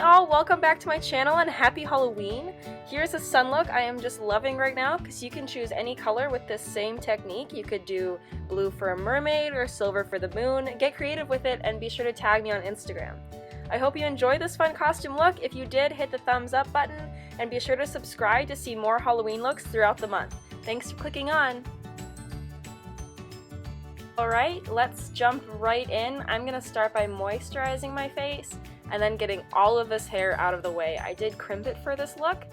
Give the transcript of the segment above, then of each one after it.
all, welcome back to my channel and happy Halloween. Here's a sun look I am just loving right now because you can choose any color with this same technique. You could do blue for a mermaid or silver for the moon. Get creative with it and be sure to tag me on Instagram. I hope you enjoyed this fun costume look. If you did, hit the thumbs up button and be sure to subscribe to see more Halloween looks throughout the month. Thanks for clicking on. Alright, let's jump right in. I'm going to start by moisturizing my face and then getting all of this hair out of the way. I did crimp it for this look.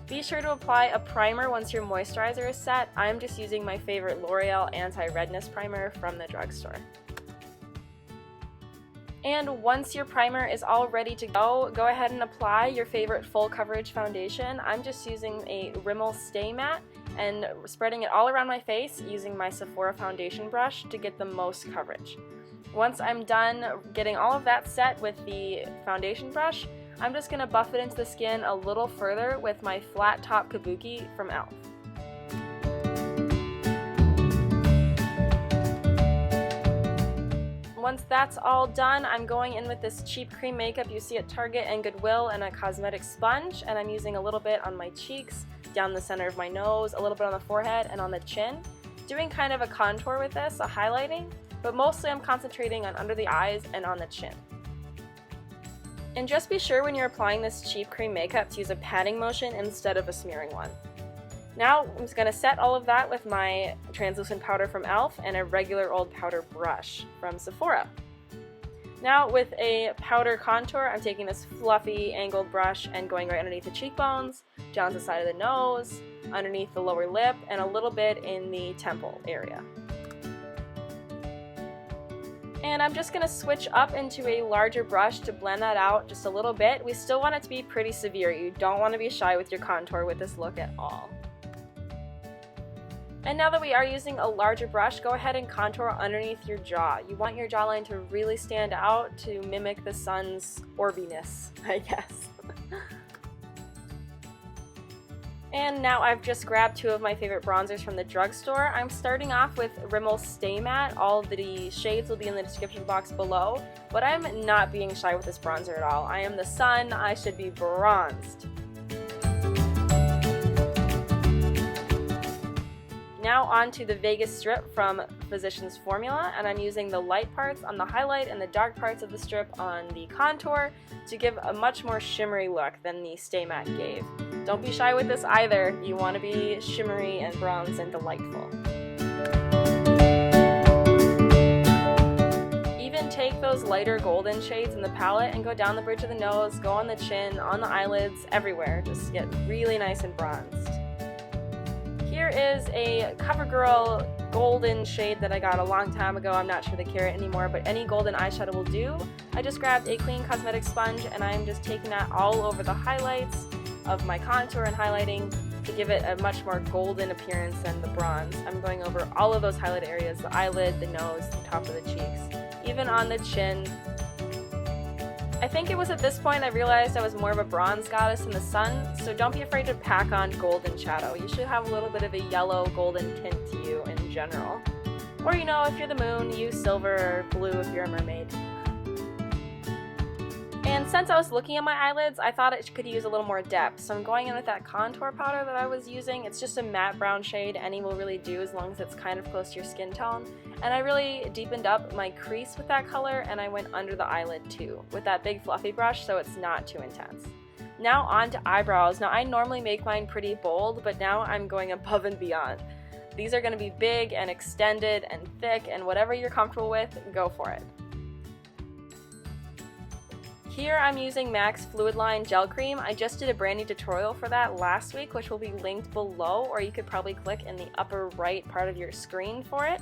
Be sure to apply a primer once your moisturizer is set. I'm just using my favorite Loreal anti-redness primer from the drugstore. And once your primer is all ready to go ahead and apply your favorite full coverage foundation. I'm just using a Rimmel Stay Matte and spreading it all around my face using my Sephora foundation brush to get the most coverage. Once I'm done getting all of that set with the foundation brush, I'm just going to buff it into the skin a little further with my flat top kabuki from e.l.f. Once that's all done, I'm going in with this cheap cream makeup you see at Target and Goodwill and a cosmetic sponge, and I'm using a little bit on my cheeks, down the center of my nose, a little bit on the forehead, and on the chin. Doing kind of a contour with this, a highlighting, but mostly I'm concentrating on under the eyes and on the chin. And just be sure when you're applying this cheap cream makeup to use a patting motion instead of a smearing one. Now I'm just going to set all of that with my translucent powder from e.l.f. and a regular old powder brush from Sephora. Now with a powder contour, I'm taking this fluffy angled brush and going right underneath the cheekbones, down the side of the nose, underneath the lower lip, and a little bit in the temple area. And I'm just going to switch up into a larger brush to blend that out just a little bit. We still want it to be pretty severe. You don't want to be shy with your contour with this look at all. And now that we are using a larger brush, go ahead and contour underneath your jaw. You want your jawline to really stand out to mimic the sun's orbiness, I guess. And now I've just grabbed two of my favorite bronzers from the drugstore. I'm starting off with Rimmel Stay Matte. All the shades will be in the description box below, but I'm not being shy with this bronzer at all. I am the sun, I should be bronzed. Now onto the Vegas strip from Physicians Formula, and I'm using the light parts on the highlight and the dark parts of the strip on the contour to give a much more shimmery look than the Stay Matte gave. Don't be shy with this either. You want to be shimmery and bronze and delightful. Even take those lighter golden shades in the palette and go down the bridge of the nose, go on the chin, on the eyelids, everywhere. Just get really nice and bronzed. Here is a CoverGirl golden shade that I got a long time ago. I'm not sure they carry it anymore, but any golden eyeshadow will do. I just grabbed a clean cosmetic sponge and I'm just taking that all over the highlights of my contour and highlighting to give it a much more golden appearance than the bronze. I'm going over all of those highlight areas, the eyelid, the nose, the top of the cheeks, even on the chin. I think it was at this point I realized I was more of a bronze goddess in the sun, so don't be afraid to pack on golden shadow. You should have a little bit of a yellow golden tint to you in general. Or you know, if you're the moon, use silver or blue if you're a mermaid. And since I was looking at my eyelids, I thought it could use a little more depth, so I'm going in with that contour powder that I was using. It's just a matte brown shade, any will really do as long as it's kind of close to your skin tone. And I really deepened up my crease with that color, and I went under the eyelid too, with that big fluffy brush so it's not too intense. Now on to eyebrows. Now I normally make mine pretty bold, but now I'm going above and beyond. These are going to be big and extended and thick, and whatever you're comfortable with, go for it. Here I'm using MAC's Fluidline Gel Cream. I just did a brand new tutorial for that last week, which will be linked below, or you could probably click in the upper right part of your screen for it.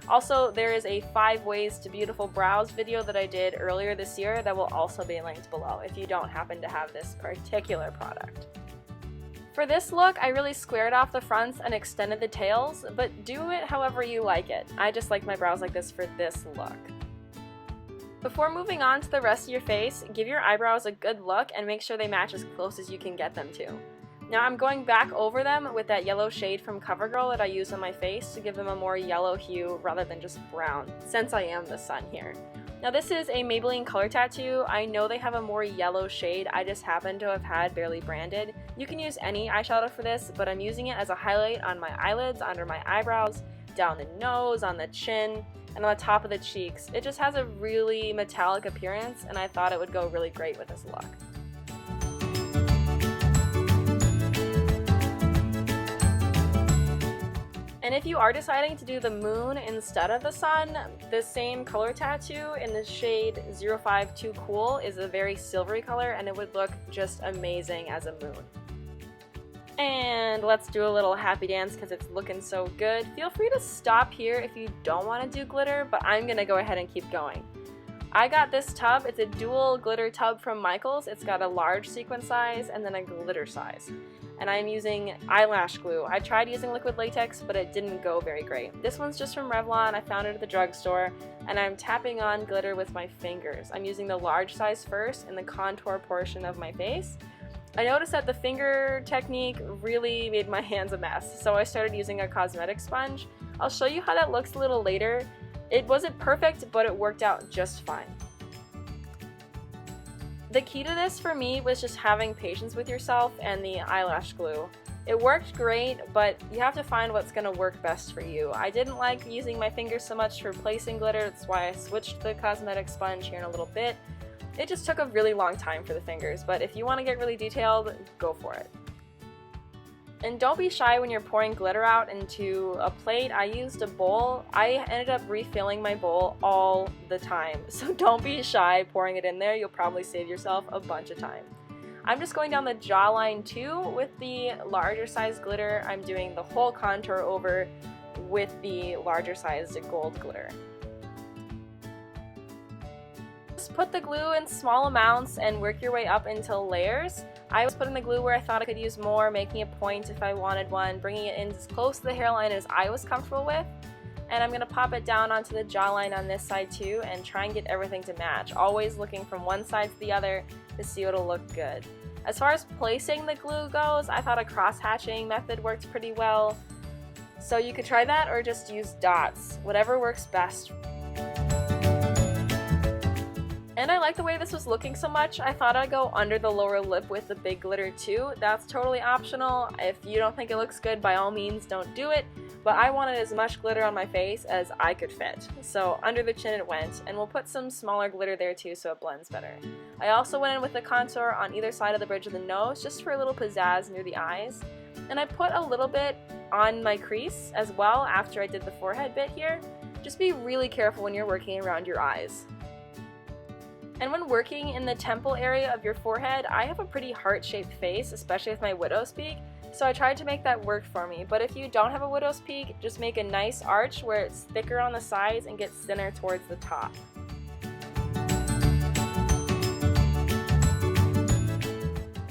Also, there is a 5 ways to beautiful brows video that I did earlier this year that will also be linked below if you don't happen to have this particular product. For this look, I really squared off the fronts and extended the tails, but do it however you like it. I just like my brows like this for this look. Before moving on to the rest of your face, give your eyebrows a good look and make sure they match as close as you can get them to. Now I'm going back over them with that yellow shade from CoverGirl that I use on my face to give them a more yellow hue rather than just brown, since I am the sun here. Now this is a Maybelline color tattoo. I know they have a more yellow shade. I just happen to have had Barely Branded. You can use any eyeshadow for this, but I'm using it as a highlight on my eyelids, under my eyebrows, down the nose, on the chin, and on the top of the cheeks. It just has a really metallic appearance, and I thought it would go really great with this look. And if you are deciding to do the moon instead of the sun, the same color tattoo in the shade 05 Too Cool is a very silvery color, and it would look just amazing as a moon. And let's do a little happy dance because it's looking so good. Feel free to stop here if you don't want to do glitter, but I'm going to go ahead and keep going. I got this tub. It's a dual glitter tub from Michaels. It's got a large sequin size and then a glitter size. And I'm using eyelash glue. I tried using liquid latex, but it didn't go very great. This one's just from Revlon. I found it at the drugstore, and I'm tapping on glitter with my fingers. I'm using the large size first in the contour portion of my face. I noticed that the finger technique really made my hands a mess, so I started using a cosmetic sponge. I'll show you how that looks a little later. It wasn't perfect, but it worked out just fine. The key to this for me was just having patience with yourself and the eyelash glue. It worked great, but you have to find what's going to work best for you. I didn't like using my fingers so much for placing glitter, that's why I switched to the cosmetic sponge here in a little bit. It just took a really long time for the fingers, but if you want to get really detailed, go for it. And don't be shy when you're pouring glitter out into a plate. I used a bowl. I ended up refilling my bowl all the time, so don't be shy pouring it in there. You'll probably save yourself a bunch of time. I'm just going down the jawline too with the larger size glitter. I'm doing the whole contour over with the larger size gold glitter. Just put the glue in small amounts and work your way up into layers. I was putting the glue where I thought I could use more, making a point if I wanted one, bringing it in as close to the hairline as I was comfortable with. And I'm going to pop it down onto the jawline on this side too and try and get everything to match, always looking from one side to the other to see what'll look good. As far as placing the glue goes, I thought a cross-hatching method worked pretty well. So you could try that or just use dots, whatever works best. And I like the way this was looking so much, I thought I'd go under the lower lip with the big glitter too. That's totally optional. If you don't think it looks good, by all means don't do it. But I wanted as much glitter on my face as I could fit. So under the chin it went, and we'll put some smaller glitter there too so it blends better. I also went in with the contour on either side of the bridge of the nose just for a little pizzazz near the eyes. And I put a little bit on my crease as well after I did the forehead bit here. Just be really careful when you're working around your eyes. And when working in the temple area of your forehead, I have a pretty heart-shaped face, especially with my widow's peak, so I tried to make that work for me. But if you don't have a widow's peak, just make a nice arch where it's thicker on the sides and gets thinner towards the top.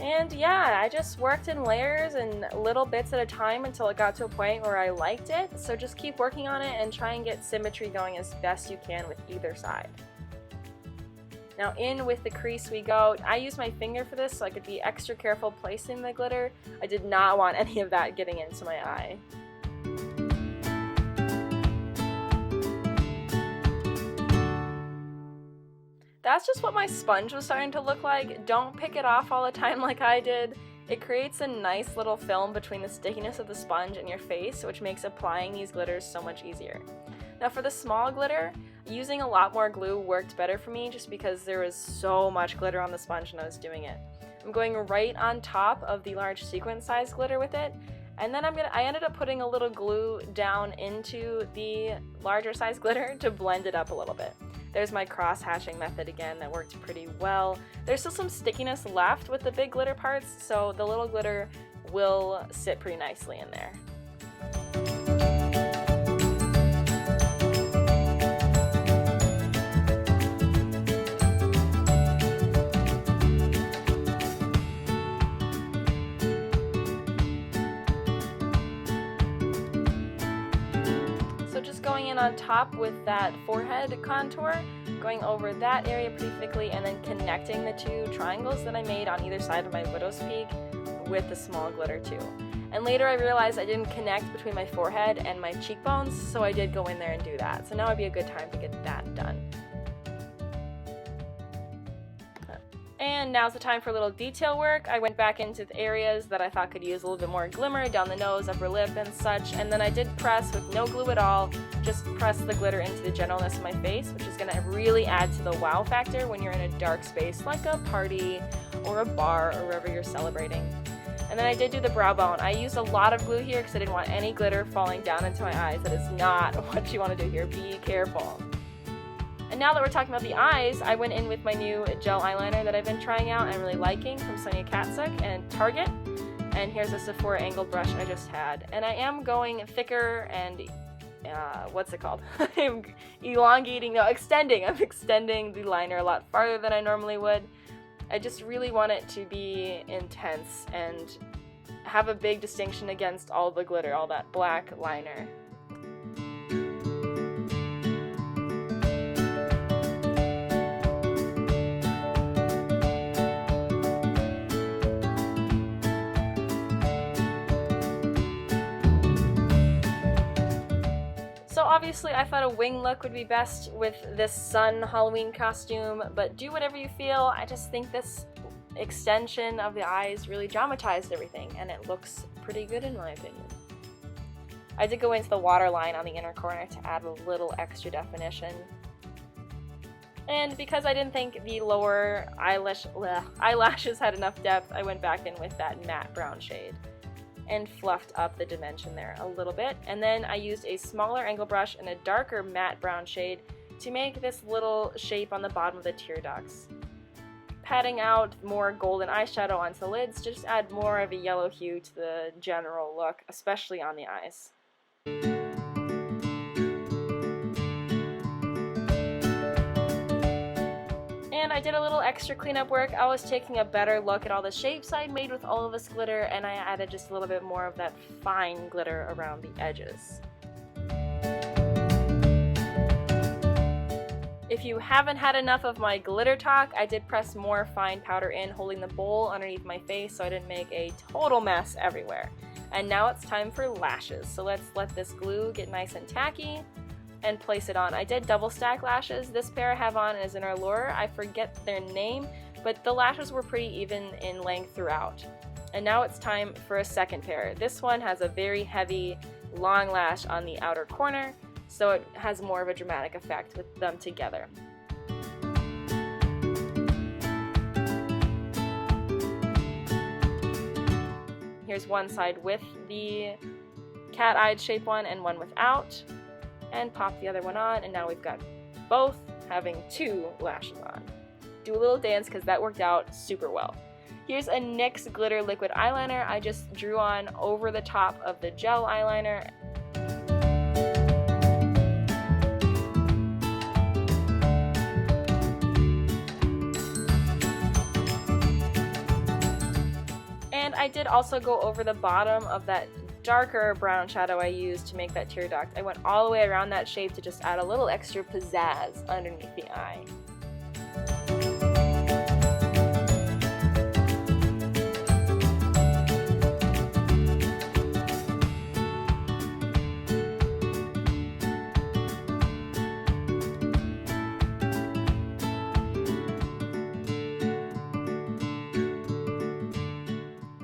And yeah, I just worked in layers and little bits at a time until it got to a point where I liked it, so just keep working on it and try and get symmetry going as best you can with either side. Now in with the crease we go. I use my finger for this so I could be extra careful placing the glitter. I did not want any of that getting into my eye. That's just what my sponge was starting to look like. Don't pick it off all the time like I did. It creates a nice little film between the stickiness of the sponge and your face, which makes applying these glitters so much easier. Now for the small glitter, using a lot more glue worked better for me just because there was so much glitter on the sponge when I was doing it. I'm going right on top of the large sequin size glitter with it, and then I ended up putting a little glue down into the larger size glitter to blend it up a little bit. There's my cross-hatching method again that worked pretty well. There's still some stickiness left with the big glitter parts, so the little glitter will sit pretty nicely in there. Going in on top with that forehead contour, going over that area pretty thickly, and then connecting the two triangles that I made on either side of my widow's peak with the small glitter too. And later I realized I didn't connect between my forehead and my cheekbones, so I did go in there and do that. So now would be a good time to get that done. And now's the time for a little detail work. I went back into the areas that I thought could use a little bit more glimmer, down the nose, upper lip, and such, and then I did press with no glue at all, just press the glitter into the generalness of my face, which is going to really add to the wow factor when you're in a dark space like a party or a bar or wherever you're celebrating. And then I did do the brow bone. I used a lot of glue here because I didn't want any glitter falling down into my eyes. That is not what you want to do here. Be careful. And now that we're talking about the eyes, I went in with my new gel eyeliner that I've been trying out and really liking from Sonia Kacik and Target. And here's a Sephora angled brush I just had. And I am going thicker and, what's it called? I'm extending. I'm extending the liner a lot farther than I normally would. I just really want it to be intense and have a big distinction against all the glitter, all that black liner. So obviously I thought a wing look would be best with this sun Halloween costume, but do whatever you feel. I just think this extension of the eyes really dramatized everything, and it looks pretty good in my opinion. I did go into the waterline on the inner corner to add a little extra definition. And because I didn't think the lower eyelashes had enough depth, I went back in with that matte brown shade and fluffed up the dimension there a little bit. And then I used a smaller angle brush and a darker matte brown shade to make this little shape on the bottom of the tear ducts. Patting out more golden eyeshadow onto the lids to just add more of a yellow hue to the general look, especially on the eyes. And I did a little extra cleanup work. I was taking a better look at all the shapes I made with all of this glitter, and I added just a little bit more of that fine glitter around the edges. If you haven't had enough of my glitter talk, I did press more fine powder in, holding the bowl underneath my face so I didn't make a total mess everywhere. And now it's time for lashes. So let's let this glue get nice and tacky and place it on. I did double stack lashes. This pair I have on is in Allure. I forget their name, but the lashes were pretty even in length throughout. And now it's time for a second pair. This one has a very heavy long lash on the outer corner, so it has more of a dramatic effect with them together. Here's one side with the cat-eyed shape one and one without. And pop the other one on, and now we've got both having two lashes on. Do a little dance because that worked out super well. Here's a NYX glitter liquid eyeliner I just drew on over the top of the gel eyeliner. And I did also go over the bottom of that darker brown shadow I used to make that tear duct. I went all the way around that shape to just add a little extra pizzazz underneath the eye.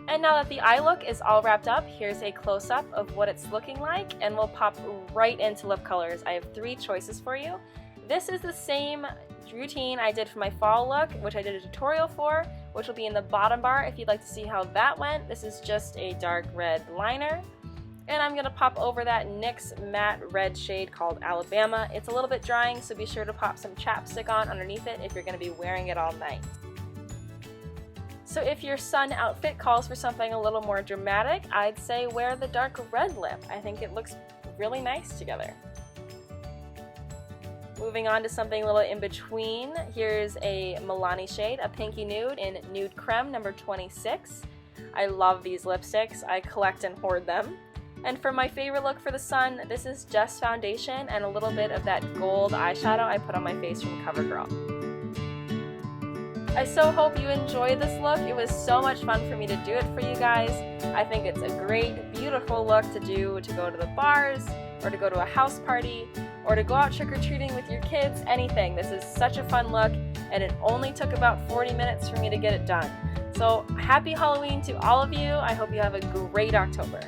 And now that the eye look is all wrapped up, here's a close-up of what it's looking like, and we'll pop right into lip colors. I have 3 choices for you. This is the same routine I did for my fall look, which I did a tutorial for, which will be in the bottom bar if you'd like to see how that went. This is just a dark red liner. And I'm going to pop over that NYX matte red shade called Alabama. It's a little bit drying, so be sure to pop some chapstick on underneath it if you're going to be wearing it all night. So if your sun outfit calls for something a little more dramatic, I'd say wear the dark red lip. I think it looks really nice together. Moving on to something a little in between, here's a Milani shade, a pinky nude in Nude Creme number 26. I love these lipsticks. I collect and hoard them. And for my favorite look for the sun, this is just foundation and a little bit of that gold eyeshadow I put on my face from CoverGirl. I so hope you enjoyed this look. It was so much fun for me to do it for you guys. I think it's a great, beautiful look to do to go to the bars, or to go to a house party, or to go out trick-or-treating with your kids, anything. This is such a fun look, and it only took about 40 minutes for me to get it done. So happy Halloween to all of you. I hope you have a great October.